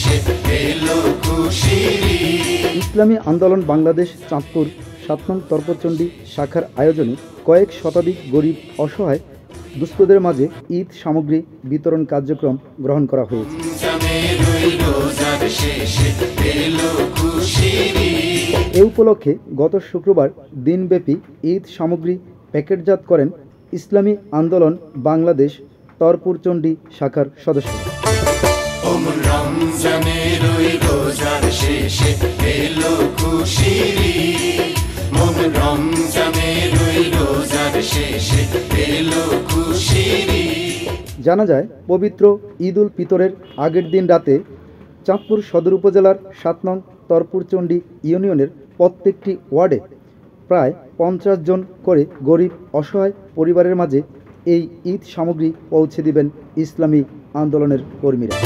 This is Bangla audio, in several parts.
শেষে এলো খুশির ইসলামী আন্দোলন বাংলাদেশ চাঁদপুর ৭ নং তর্পচণ্ডী শাখার আয়োজনে কয়েক শতাধিক গরিব অসহায় দুস্থদের মাঝে ঈদ সামগ্রী বিতরণ কার্যক্রম গ্রহণ করা হয়েছে। এ উপলক্ষে গত শুক্রবার দিনব্যাপী ঈদ সামগ্রী প্যাকেটজাত করেন ইসলামী আন্দোলন বাংলাদেশ তরপুরচণ্ডী শাখার সদস্যরা। জানা যায়, পবিত্র ঈদ উল ফিতরের আগের দিন রাতে চাঁদপুর সদর উপজেলার ৭ নং তরপুরচণ্ডী ইউনিয়নের প্রত্যেকটি ওয়ার্ডে প্রায় ৫০ জন করে গরিব অসহায় পরিবারের মাঝে এই ঈদ সামগ্রী পৌঁছে দিবেন ইসলামী আন্দোলনের কর্মীরা।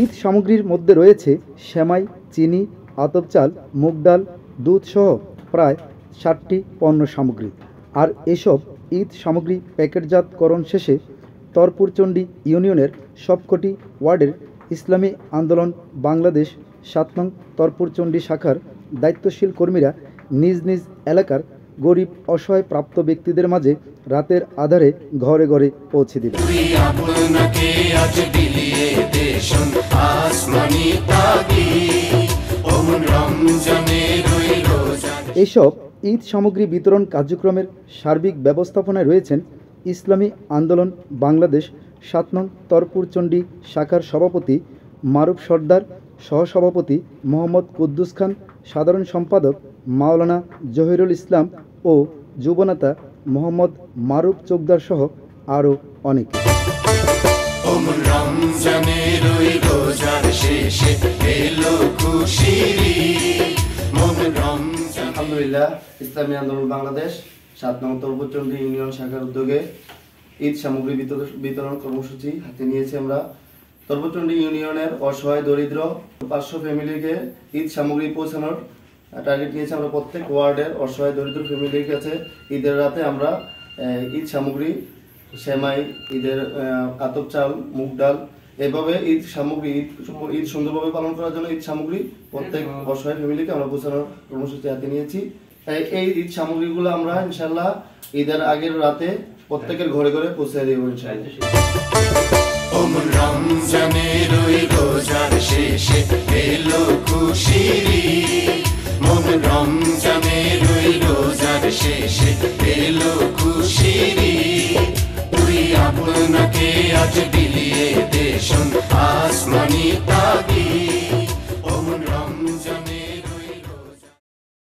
ঈদ সামগ্রীর মধ্যে রয়েছে সেমাই, চিনি, আতপ চাল, মুগ ডাল, দুধ সহ প্রায় ৬০টি পণ্য সামগ্রী। আর এসব ঈদ সামগ্রী প্যাকেটজাতকরণ শেষে তরপুরচণ্ডী ইউনিয়নের সবকটি ওয়ার্ডের ইসলামী আন্দোলন বাংলাদেশ ৭ নং তরপুরচণ্ডী শাখার দায়িত্বশীল কর্মীরা নিজ নিজ এলাকার গরিব অসহায় প্রাপ্ত ব্যক্তিদের মাঝে রাতের আধারে ঘরে ঘরে পৌঁছে দিবে। এইসব ঈদ সামগ্রী বিতরণ কার্যক্রমের সার্বিক ব্যবস্থাপনায় রয়েছেন ইসলামী আন্দোলন বাংলাদেশ ৭ নং তরপুরচণ্ডী শাখার সভাপতি মারুফ সর্দার, সহসভাপতি মোহাম্মদ কুদ্দুস খান, সাধারণ সম্পাদক মাওলানা জহিরুল ইসলাম ও যুবনেতা মোহাম্মদ মারুফ চোকদার সহ আরও অনেকে। আলহামদুলিল্লাহ, ইসলামী আন্দোলন বাংলাদেশ ৭ নং তরপুরচণ্ডী ইউনিয়ন শাখার উদ্যোগে ঈদ সামগ্রী বিতরণ কর্মসূচি হাতে নিয়েছি। আমরা তরপুরচণ্ডী ইউনিয়নের অসহায় দরিদ্র ৫০০ ফ্যামিলিকে ঈদ সামগ্রী পৌঁছানোর টার্গেট নিয়েছি। আমরা প্রত্যেক ওয়ার্ডের অসহায় দরিদ্র ফ্যামিলির কাছে ঈদের রাতে আমরা ঈদ সামগ্রী, সেমাই, ঈদের আতপ চাল, মুগ ডাল, এভাবে ঈদ সামগ্রী ঈদ সুন্দরভাবে পালন করার জন্য ঈদ সামগ্রী প্রত্যেক অসহায় ফ্যামিলিকে আমরা পৌঁছানোর কর্মসূচি হাতে নিয়েছি। এই ঈদ সামগ্রীগুলো আমরা ইনশাল্লাহ ঈদের আগের রাতে প্রত্যেকের ঘরে ঘরে পৌঁছে দেব ইনশাল্লাহ। শেষে এলো খুশির তুই আপনাকে আজ